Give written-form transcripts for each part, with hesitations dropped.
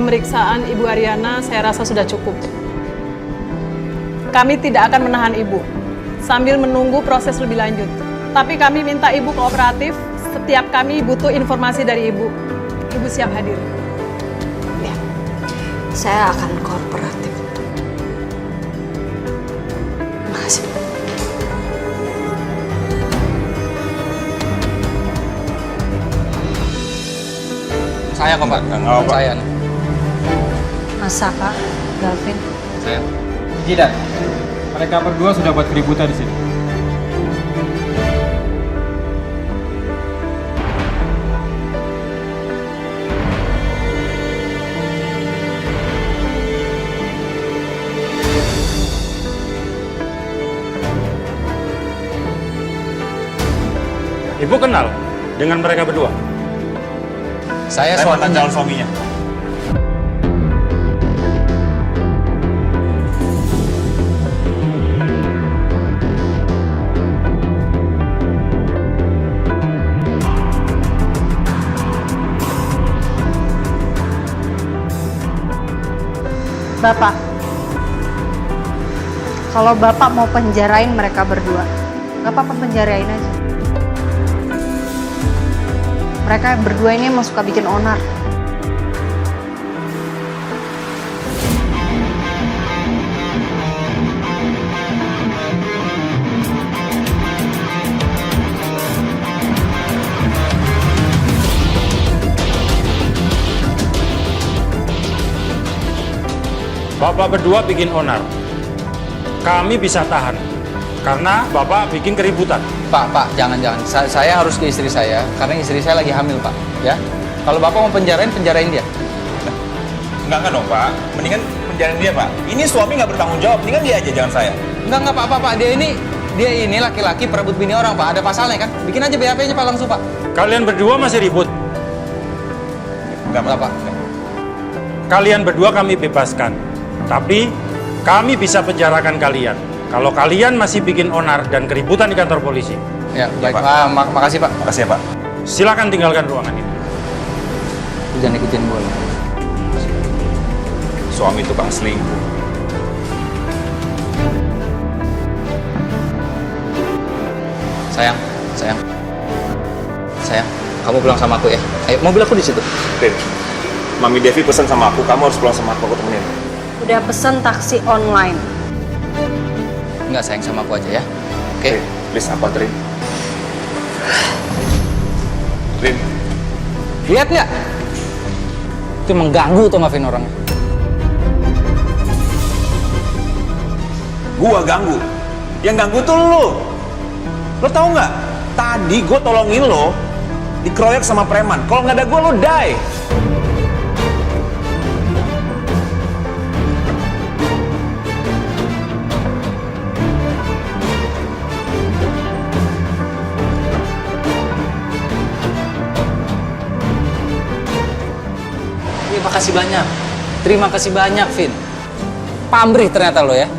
pemeriksaan Ibu Ariana saya rasa sudah cukup. Kami tidak akan menahan Ibu sambil menunggu proses lebih lanjut. Tapi kami minta Ibu kooperatif setiap kami butuh informasi dari Ibu. Ibu siap hadir. Ya, saya akan kooperatif. Makasih. Saya kok Pak, saya nih. Masa Kak, Gavin? Saya. Tidak. Mereka berdua sudah buat keributan di sini. Ibu kenal dengan mereka berdua? Saya mantan calon suaminya. Bapak, kalau Bapak mau penjarain mereka berdua, nggak apa-apa penjarain aja. Mereka berdua ini emang suka bikin onar. Bapak berdua bikin onar. Kami bisa tahan karena Bapak bikin keributan. Pak, jangan. Saya harus ke istri saya karena istri saya lagi hamil, Pak. Ya. Kalau Bapak mau penjarain dia. Enggak dong, Pak. Mendingan penjarain dia, Pak. Ini suami nggak bertanggung jawab. Mendingan dia aja, jangan saya. Enggak, Pak. Dia ini laki-laki perebut bini orang, Pak. Ada pasalnya kan? Bikin aja BAP-nya, Pak, langsung, Pak. Kalian berdua masih ribut. Enggak, Pak. Kalian berdua kami bebaskan. Tapi kami bisa penjarakan kalian kalau kalian masih bikin onar dan keributan di kantor polisi. Ya, baik, Pak. Pak. Makasih, Pak. Makasih ya, Pak. Silakan tinggalkan ruangan ini. Jangan ikutin gue. Suami tukang selingkuh. Sayang, kamu pulang sama aku ya. Ayo, mobil aku di situ. Rin, Mami Devi pesan sama aku, kamu harus pulang sama aku temenin. Udah pesen taksi online. Enggak, sayang, sama aku aja ya. Oke. Rin, please aku anterin. Rin, Lihat nggak? Itu mengganggu tuh Vin orangnya. gua ganggu. Yang ganggu tuh lu. Lo tau nggak? Tadi gue tolongin lo dikeroyok sama preman. Kalau nggak ada gue lo die. Terima kasih banyak, Vin. Pamrih ternyata lo ya.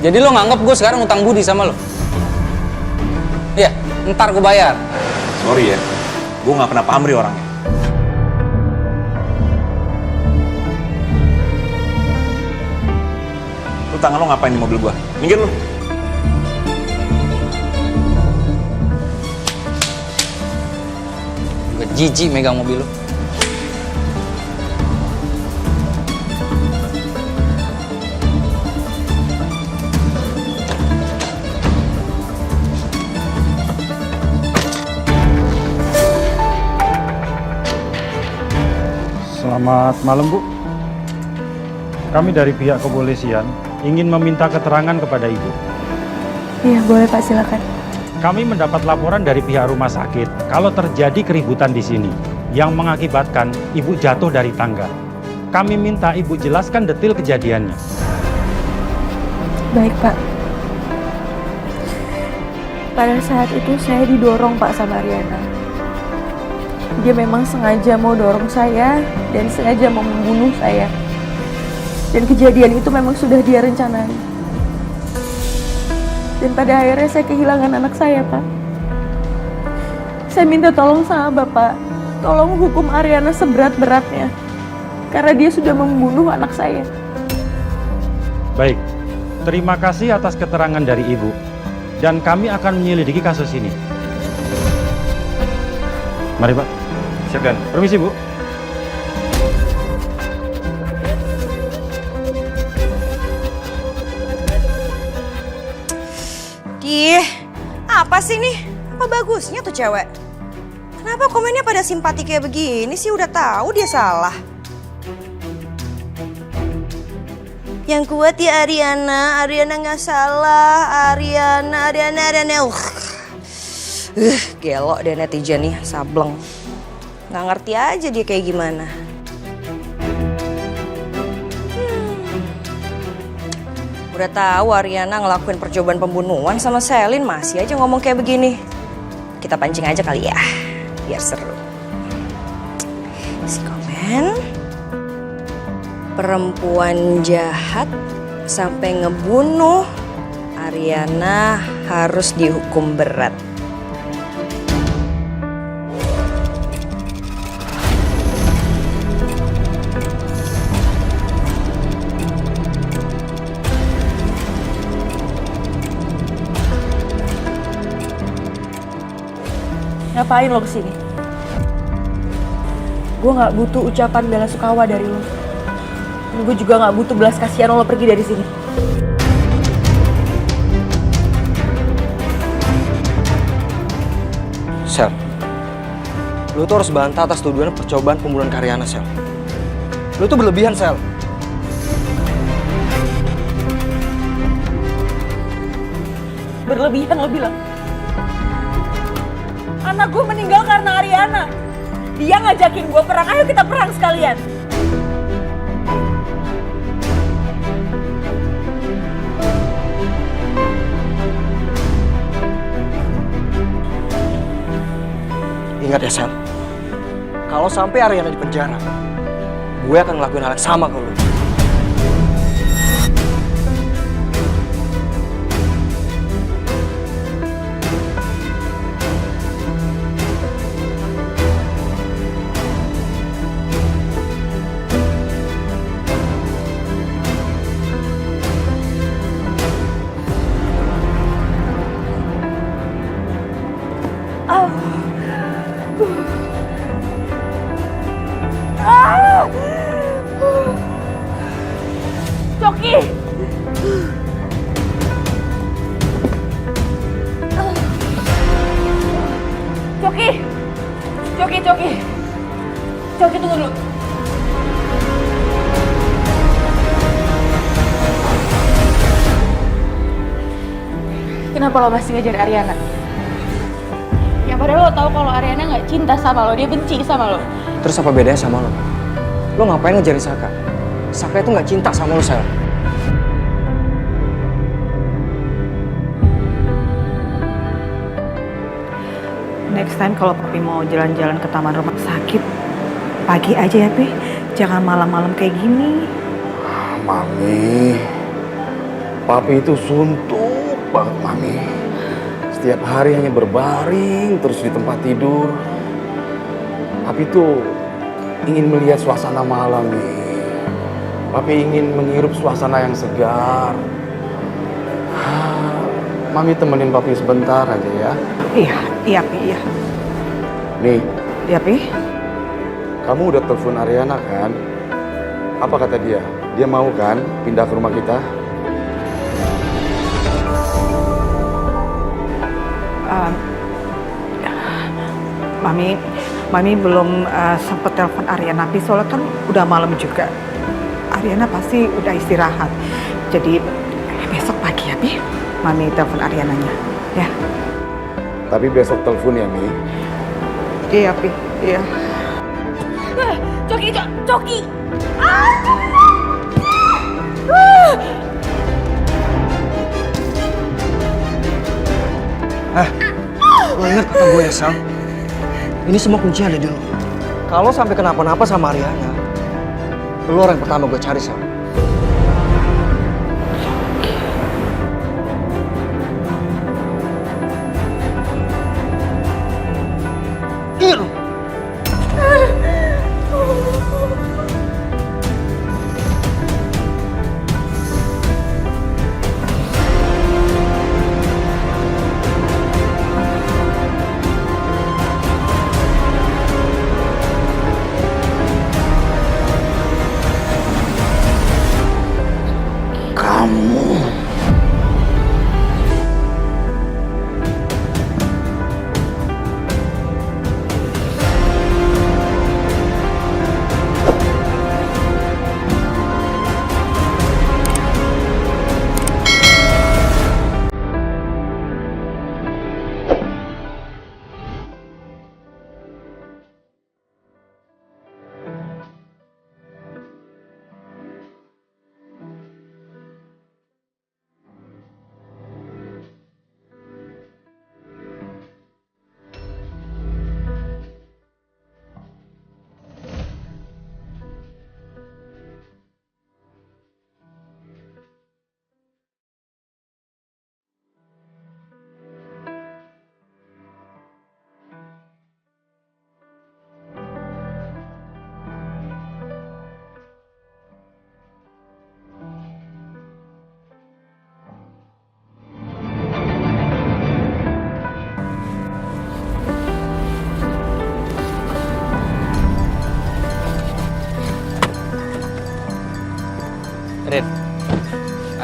Jadi lo nganggep gue sekarang utang budi sama lo. Iya, ntar gue bayar. Sorry ya, gue nggak pernah pamrih orangnya. Lu tangan lo ngapain di mobil gue? Minggir lu. Gue jijik megang mobil lo. Selamat malam, Bu. Kami dari pihak kepolisian ingin meminta keterangan kepada Ibu. Iya, boleh Pak, silakan. Kami mendapat laporan dari pihak rumah sakit kalau terjadi keributan di sini yang mengakibatkan Ibu jatuh dari tangga. Kami minta Ibu jelaskan detail kejadiannya. Baik, Pak. Pada saat itu saya didorong, Pak, sama Ariana. Dia memang sengaja mau dorong saya dan sengaja mau membunuh saya. Dan kejadian itu memang sudah dia rencanain. Dan pada akhirnya saya kehilangan anak saya, Pak. Saya minta tolong sama Bapak, tolong hukum Ariana seberat-beratnya. karena dia sudah membunuh anak saya. Baik, terima kasih atas keterangan dari Ibu. Dan kami akan menyelidiki kasus ini. Mari Pak. Siapkan. Permisi Bu. Ih, apa sih nih? Apa bagusnya tuh cewek? Kenapa komennya pada simpati kayak begini sih? Udah tahu dia salah. Yang kuat ya Ariana, Ariana nggak salah, Ariana. Gelo deh netizen nih, sableng. Nggak ngerti aja dia kayak gimana. Udah tahu Ariana ngelakuin percobaan pembunuhan sama Selin, masih aja ngomong kayak begini. Kita pancing aja kali ya, biar seru. Si komen, perempuan jahat sampai ngebunuh Ariana harus dihukum berat. Ngapain lo kesini? Gue gak butuh ucapan bela sungkawa dari lo. Dan gue juga gak butuh belas kasihan lo pergi dari sini. Sel, lu tuh harus bantah atas tuduhan percobaan pembunuhan Ariana, Sel. Lu tuh berlebihan, Sel. Berlebihan lo bilang. Anak gue meninggal karena Ariana. Dia ngajakin gue perang, ayo kita perang sekalian. Ingat ya, Sel. Kalau sampai Ariana di penjara, gue akan ngelakuin hal yang sama ke lu. Coki! Coki! Coki! Coki tunggu dulu. Kenapa lo masih ngejar Ariana? Ya padahal lo tahu kalau Ariana nggak cinta sama lo, dia benci sama lo. Terus apa bedanya sama lo? Lo ngapain ngejarin Saka? Saka itu nggak cinta sama lo, Sel. Next time kalau Papi mau jalan-jalan ke taman rumah sakit, pagi aja ya, Pi. Jangan malam-malam kayak gini. Mami, Papi itu suntuk banget, Mami. Setiap hari hanya berbaring terus di tempat tidur. Papi tuh ingin melihat suasana malam nih. Papi ingin menghirup suasana yang segar. Mami temenin Papi sebentar aja ya. Iya, Pi, iya. Nih, Iya, Pi. kamu udah telepon Ariana kan? Apa kata dia? Dia mau kan pindah ke rumah kita? Mami belum sempet telepon Ariana, Pi. Soalnya kan udah malam juga. Ariana pasti udah istirahat. Jadi besok pagi ya, Pi. Mami telepon Ariananya, ya. Tapi besok telepon ya, Mi. Iya, Pi. Iya. Coki! Lo ingat kata gue ya, Sel? Ini semua kunci ada di lo. Kalau sampai kenapa-napa sama Ariana, lo orang pertama gue cari, Sel.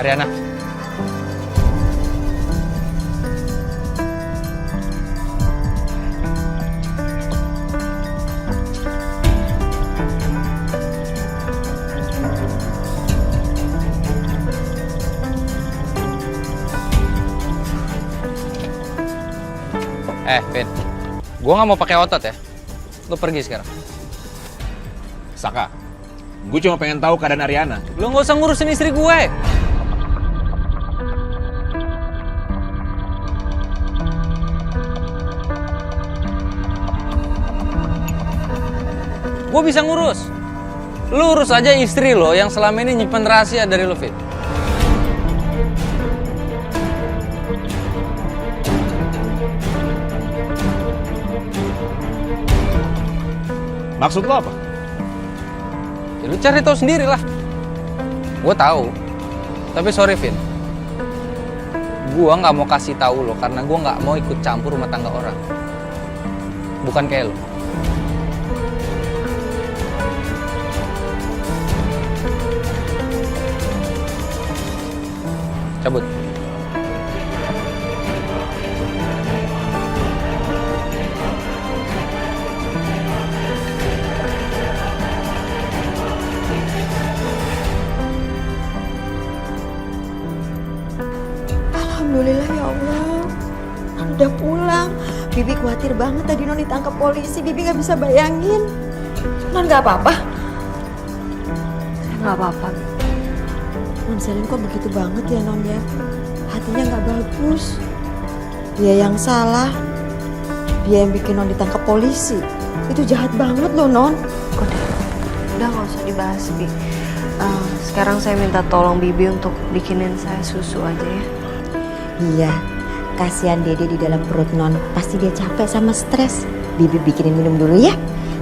Ariana. Vin, gue nggak mau pakai otot ya. Lo pergi sekarang. Saka, gue cuma pengen tahu keadaan Ariana. Lo nggak usah ngurusin istri gue. Gue bisa ngurus. Lo urus aja istri lo yang selama ini nyimpen rahasia dari lo, Vin. Maksud lo apa? Ya, lu cari tahu sendiri lah. Gue tahu. Tapi sorry, Vin. Gue nggak mau kasih tahu lo karena gue nggak mau ikut campur rumah tangga orang. Bukan kayak lo. Cabut. Alhamdulillah ya Allah, udah pulang. Bibi khawatir banget tadi Non ditangkap polisi. Bibi nggak bisa bayangin. Non nggak apa-apa? Nggak apa-apa. Non Selin kok begitu banget ya Non ya? Hatinya nggak bagus. Dia yang salah. Dia yang bikin Non ditangkap polisi. Itu jahat banget loh Non. Udah nggak usah dibahas, Bi. Sekarang saya minta tolong Bibi untuk bikinin saya susu aja ya. Iya, kasihan Dede di dalam perut Non. Pasti dia capek sama stres. Bibi bikinin minum dulu ya.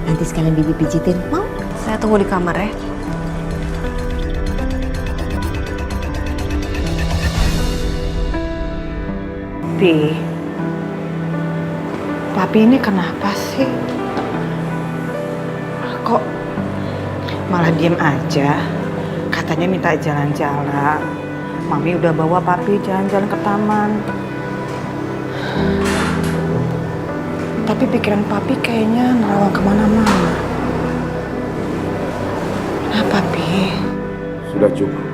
Nanti sekalian Bibi pijitin, mau? Saya tunggu di kamar ya. Pi, Papi ini kenapa sih? Kok malah diem aja? Katanya minta jalan-jalan. Mami udah bawa Papi jalan-jalan ke taman. Tapi pikiran Papi kayaknya nerawang kemana-mana. Kenapa, Pi? Sudah cukup.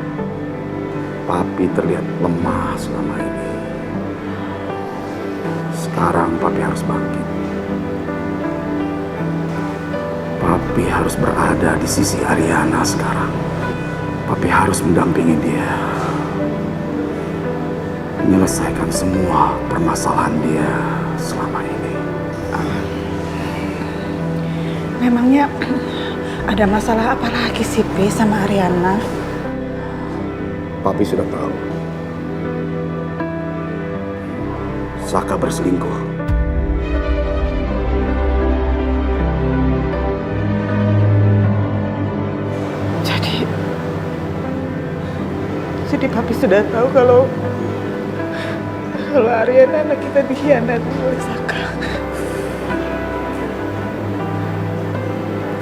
Papi terlihat lemah selama ini. Sekarang Papi harus bangkit. Papi harus berada di sisi Ariana sekarang. Papi harus mendampingi dia. Menyelesaikan semua permasalahan dia selama ini. Memangnya ada masalah apa lagi sih, Pi, sama Ariana? Papi sudah tahu. Saka berselingkuh. Jadi Papi sudah tahu kalau Ariana anak kita dikhianati oleh Saka.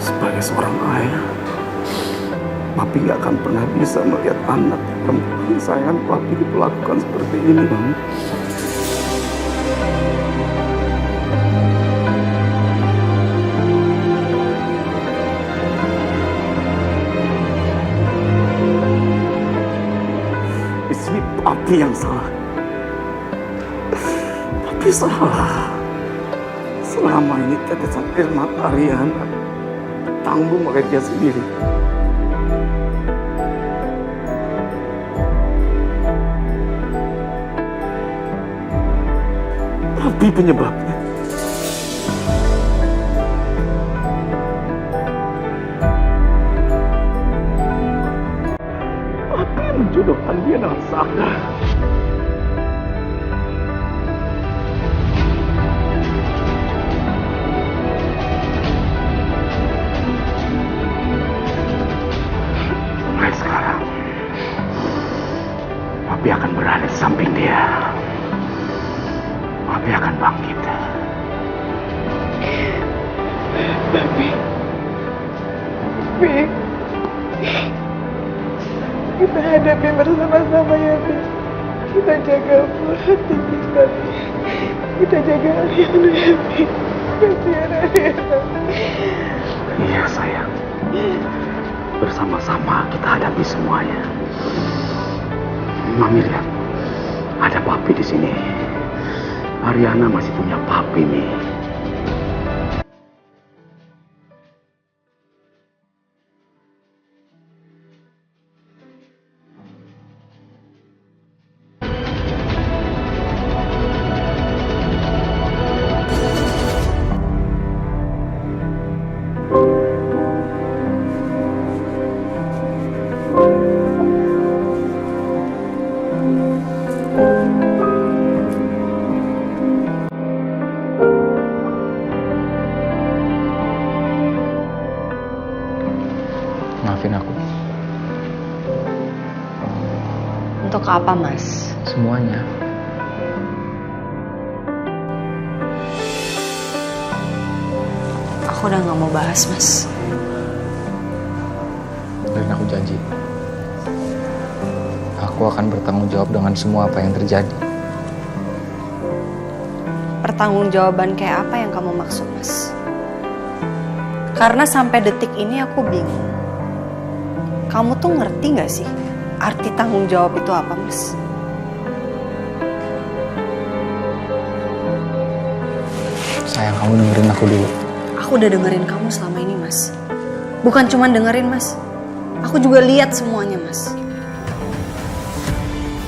Sebagai seorang ayah, Papi gak akan pernah bisa melihat anak perempuan kesayangan Papi diperlakukan seperti ini, Bang. Di sini Papi yang salah. Papi salah. Selama ini tetesan air mata Ariana tanggung oleh dia sendiri. Papi penyebabnya. Papi menjodohkan dia dengan Saka. Mulai sekarang, Papi akan berada di samping dia. Papi akan bangkit. Papi, kita hadapi bersama-sama ya, Bis. Kita jaga hati kita. Kita jaga Ariana ya, Bis. Kasihan Ariana. Iya sayang. Bersama-sama kita hadapi semuanya. Mami lihat, ada papi di sini. Ariana masih punya papi nih. Maafin aku. Untuk apa, Mas? Semuanya. Aku udah gak mau bahas, Mas. Dan aku janji, aku akan bertanggung jawab dengan semua apa yang terjadi. Pertanggungjawaban kayak apa yang kamu maksud, Mas? Karena sampai detik ini aku bingung. Kamu tuh ngerti gak sih arti tanggung jawab itu apa, Mas? Sayang, kamu dengerin aku dulu. Aku udah dengerin kamu selama ini, Mas. Bukan cuma dengerin, Mas. Aku juga lihat semuanya, Mas.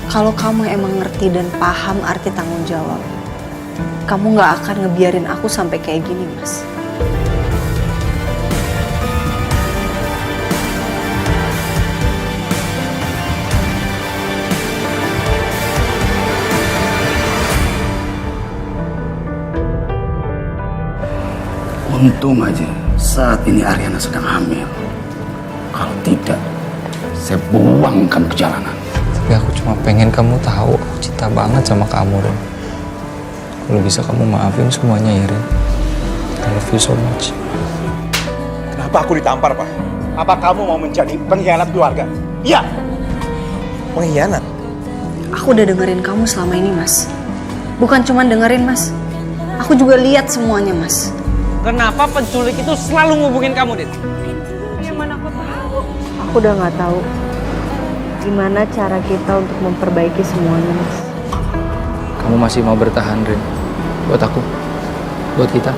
Kalau kamu emang ngerti dan paham arti tanggung jawab, kamu gak akan ngebiarin aku sampai kayak gini, Mas. Untung aja saat ini Ariana sedang hamil. Kalau tidak, saya buangkan ke jalanan. Tapi aku cuma pengen kamu tahu, aku cinta banget sama kamu, Ren. Kalau bisa kamu maafin semuanya ya, Ren. I love you so much. Kenapa aku ditampar, Pak? Apa kamu mau menjadi pengkhianat keluarga? Iya. Pengkhianat? Aku udah dengerin kamu selama ini, Mas. Bukan cuma dengerin, Mas. Aku juga lihat semuanya, Mas. Kenapa penculik itu selalu ngubungin kamu, Dit? Yang mana aku tahu. Aku udah nggak tahu gimana cara kita untuk memperbaiki semuanya, Mas. Kamu masih mau bertahan, Ren? Buat aku, buat kita.